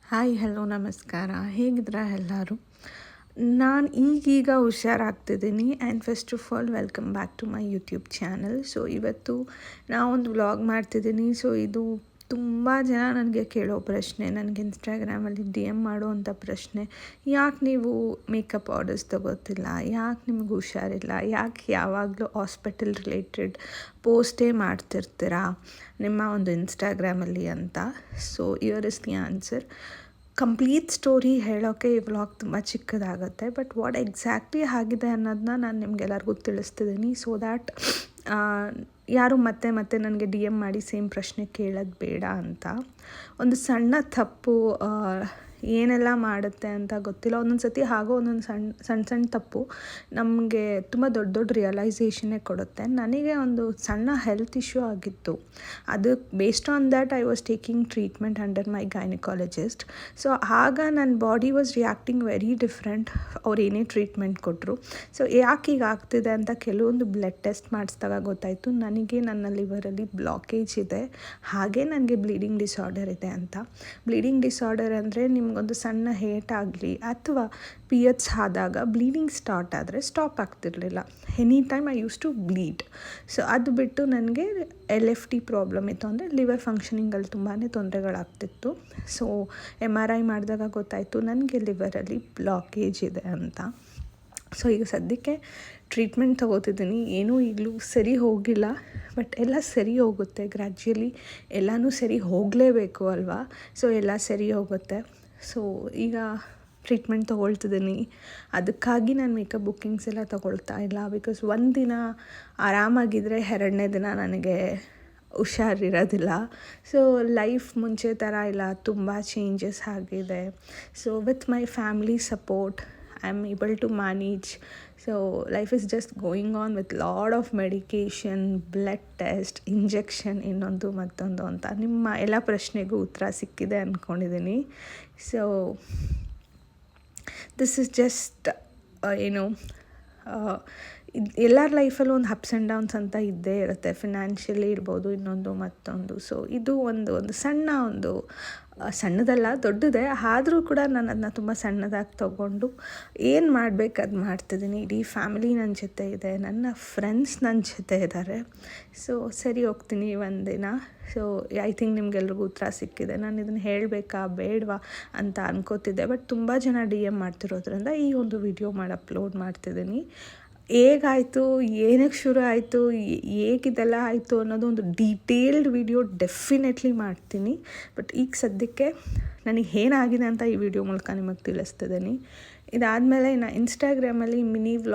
Hi hello ನಮಸ್ಕಾರ. ಹೇಗಿದ್ದೀರಾ ಎಲ್ಲರೂ? ನಾನು ಈಗೀಗ ಹುಷಾರಾಗ್ತಿದ್ದೀನಿ. And first of all welcome back to my YouTube channel. So ಇವತ್ತು ನಾವೊಂದು ವ್ಲಾಗ್ ಮಾಡ್ತಿದ್ದೀನಿ. ಸೊ ಇದು ತುಂಬ ಜನ ನನಗೆ ಕೇಳೋ ಪ್ರಶ್ನೆ, ನನಗೆ ಇನ್ಸ್ಟಾಗ್ರಾಮಲ್ಲಿ DM ಮಾಡುವಂಥ ಪ್ರಶ್ನೆ, ಯಾಕೆ ನೀವು ಮೇಕಪ್ ಆರ್ಡರ್ಸ್ ತೊಗೋತಿಲ್ಲ, ಯಾಕೆ ನಿಮ್ಗೆ ಹುಷಾರಿಲ್ಲ, ಯಾಕೆ ಯಾವಾಗಲೂ ಹಾಸ್ಪಿಟಲ್ ರಿಲೇಟೆಡ್ ಪೋಸ್ಟೇ ಮಾಡ್ತಿರ್ತೀರಾ ನಿಮ್ಮ ಒಂದು ಇನ್ಸ್ಟಾಗ್ರಾಮಲ್ಲಿ ಅಂತ. So here is the answer. Complete story ಹೇಳೋಕ್ಕೆ ಈ ವ್ಲಾಗ್ ತುಂಬ ಚಿಕ್ಕದಾಗುತ್ತೆ, ಬಟ್ ವಾಟ್ ಎಕ್ಸಾಕ್ಟ್ಲಿ ಆಗಿದೆ ಅನ್ನೋದನ್ನ ನಾನು ನಿಮಗೆಲ್ಲರಿಗೂ ತಿಳಿಸ್ತಿದ್ದೀನಿ. ಸೊ ದ್ಯಾಟ್ ಯಾರು ಮತ್ತೆ ಮತ್ತೆ ನನಗೆ DM ಮಾಡಿ ಸೇಮ್ ಪ್ರಶ್ನೆ ಕೇಳೋದು ಬೇಡ ಅಂತ. ಒಂದು ಸಣ್ಣ ತಪ್ಪು ಏನೆಲ್ಲ ಮಾಡುತ್ತೆ ಅಂತ ಗೊತ್ತಿಲ್ಲ. ಒಂದೊಂದು ಸತಿ ಆಗೋ ಒಂದೊಂದು ಸಣ್ಣ ತಪ್ಪು ನಮಗೆ ತುಂಬ ದೊಡ್ಡ ದೊಡ್ಡ ರಿಯಲೈಸೇಷನ್ನೇ ಕೊಡುತ್ತೆ. ನನಗೆ ಒಂದು ಸಣ್ಣ ಹೆಲ್ತ್ ಇಶ್ಯೂ ಆಗಿತ್ತು. ಅದು based on that I was taking treatment under my gynaecologist. So ಆಗ ನನ್ನ body was reacting very different. ಅವ್ರು ಏನೇ ಟ್ರೀಟ್ಮೆಂಟ್ ಕೊಟ್ಟರು. ಸೊ ಯಾಕೆ ಈಗ ಆಗ್ತಿದೆ ಅಂತ ಕೆಲವೊಂದು ಬ್ಲಡ್ ಟೆಸ್ಟ್ ಮಾಡಿಸಿದಾಗ ಗೊತ್ತಾಯಿತು ನನಗೆ ನನ್ನ ಲಿವರಲ್ಲಿ ಬ್ಲಾಕೇಜ್ ಇದೆ, ಹಾಗೆ ನನಗೆ ಬ್ಲೀಡಿಂಗ್ ಡಿಸಾರ್ಡರ್ ಇದೆ ಅಂತ. ಬ್ಲೀಡಿಂಗ್ ಡಿಸಾರ್ಡರ್ ಅಂದರೆ ನಿಮಗೊಂದು ಸಣ್ಣ ಏಟಾಗಲಿ ಅಥವಾ ಪೀರಿಯಡ್ಸ್ ಆದಾಗ ಬ್ಲೀಡಿಂಗ್ ಸ್ಟಾರ್ಟ್ ಆದರೆ ಸ್ಟಾಪ್ ಆಗ್ತಿರಲಿಲ್ಲ. Any time I use to bleed. So ಅದು ಬಿಟ್ಟು ನನಗೆ LFT ಪ್ರಾಬ್ಲಮ್ ಇತ್ತು, ಅಂದರೆ ಲಿವರ್ ಫಂಕ್ಷನಿಂಗಲ್ಲಿ ತುಂಬಾ ತೊಂದರೆಗಳಾಗ್ತಿತ್ತು. ಸೊ MRI ಮಾಡಿದಾಗ ಗೊತ್ತಾಯಿತು ನನಗೆ ಲಿವರಲ್ಲಿ ಬ್ಲಾಕೇಜ್ ಇದೆ ಅಂತ. ಸೊ ಈಗ ಸದ್ಯಕ್ಕೆ ಟ್ರೀಟ್ಮೆಂಟ್ ತೊಗೋತಿದ್ದೀನಿ. ಏನೂ ಈಗಲೂ ಸರಿ ಹೋಗಿಲ್ಲ, ಬಟ್ ಎಲ್ಲ ಸರಿ ಹೋಗುತ್ತೆ. ಗ್ರ್ಯಾಜುಯಲಿ ಎಲ್ಲನೂ ಸರಿ ಹೋಗಲೇಬೇಕು ಅಲ್ವಾ. ಸೊ ಎಲ್ಲ ಸರಿ ಹೋಗುತ್ತೆ. ಸೊ ಈಗ ಟ್ರೀಟ್ಮೆಂಟ್ ತೊಗೊಳ್ತಿದ್ದೀನಿ. ಅದಕ್ಕಾಗಿ ನಾನು ಮೇಕಪ್ ಬುಕ್ಕಿಂಗ್ಸ್ ಎಲ್ಲ ತೊಗೊಳ್ತಾ ಇಲ್ಲ. ಬಿಕಾಸ್ ಒಂದು ದಿನ ಆರಾಮಾಗಿದ್ದರೆ ಎರಡನೇ ದಿನ ನನಗೆ ಹುಷಾರಿರೋದಿಲ್ಲ. ಸೊ ಲೈಫ್ ಮುಂಚೆ ಥರ ಇಲ್ಲ, ತುಂಬ ಚೇಂಜಸ್ ಆಗಿದೆ. So with my family support I am able to manage. So life is just going on with lot of medication, blood test, injection, ಇನ್ನೊಂದು ಮತ್ತೊಂದು ಅಂತ. ನಿಮ್ಮ ಎಲ್ಲ ಪ್ರಶ್ನೆಗೂ ಉತ್ತರ ಸಿಕ್ಕಿದೆ ಅಂದ್ಕೊಂಡಿದ್ದೀನಿ. ಸೊ ದಿಸ್ ಇಸ್ ಜಸ್ಟ್ ಎಲ್ಲರ ಲೈಫಲ್ಲೂ ಒಂದು ಅಪ್ಸ್ ಆ್ಯಂಡ್ ಡೌನ್ಸ್ ಅಂತ ಇದ್ದೇ ಇರುತ್ತೆ. ಫಿನಾನ್ಷಿಯಲಿ ಇರ್ಬೋದು, ಇನ್ನೊಂದು ಮತ್ತೊಂದು. ಸೊ ಇದು ಒಂದು ಸಣ್ಣದಲ್ಲ, ದೊಡ್ಡದೇ. ಆದರೂ ಕೂಡ ನಾನು ಅದನ್ನ ತುಂಬ ಸಣ್ಣದಾಗಿ ತೊಗೊಂಡು ಏನು ಮಾಡಬೇಕು ಅದು ಮಾಡ್ತಿದ್ದೀನಿ. ಇಡೀ ಫ್ಯಾಮಿಲಿ ನನ್ನ ಜೊತೆ ಇದೆ, ನನ್ನ ಫ್ರೆಂಡ್ಸ್ ನನ್ನ ಜೊತೆ ಇದ್ದಾರೆ. ಸೊ ಸರಿ ಹೋಗ್ತೀನಿ ಒಂದಿನ. ಸೊ ಐ ಥಿಂಕ್ ನಿಮಗೆಲ್ರಿಗೂ ಉತ್ತರ ಸಿಕ್ಕಿದೆ. ನಾನು ಇದನ್ನು ಹೇಳಬೇಕಾ ಬೇಡವಾ ಅಂತ ಅನ್ಕೋತಿದ್ದೆ, ಬಟ್ ತುಂಬ ಜನ DM ಮಾಡ್ತಿರೋದ್ರಿಂದ ಈ ಒಂದು ವಿಡಿಯೋ ಮಾಡಿ ಅಪ್ಲೋಡ್ ಮಾಡ್ತಿದ್ದೀನಿ. ಹೇಗಾಯಿತು, ಏನಕ್ಕೆ ಶುರು ಆಯಿತು, ಹೇಗಿದೆಲ್ಲ ಆಯಿತು ಅನ್ನೋದು ಒಂದು ಡೀಟೇಲ್ಡ್ ವಿಡಿಯೋ ಡೆಫಿನೆಟ್ಲಿ ಮಾಡ್ತೀನಿ. ಬಟ್ ಈಗ ಸದ್ಯಕ್ಕೆ ನನಗೆ ಏನಾಗಿದೆ ಅಂತ ಈ ವಿಡಿಯೋ ಮೂಲಕ ನಿಮಗೆ ತಿಳಿಸ್ತಿದ್ದೀನಿ. ಇದಾದಮೇಲೆ ಇನ್ನು ಇನ್ಸ್ಟಾಗ್ರಾಮಲ್ಲಿ ಮಿನಿ ವ್ಲಾಗ್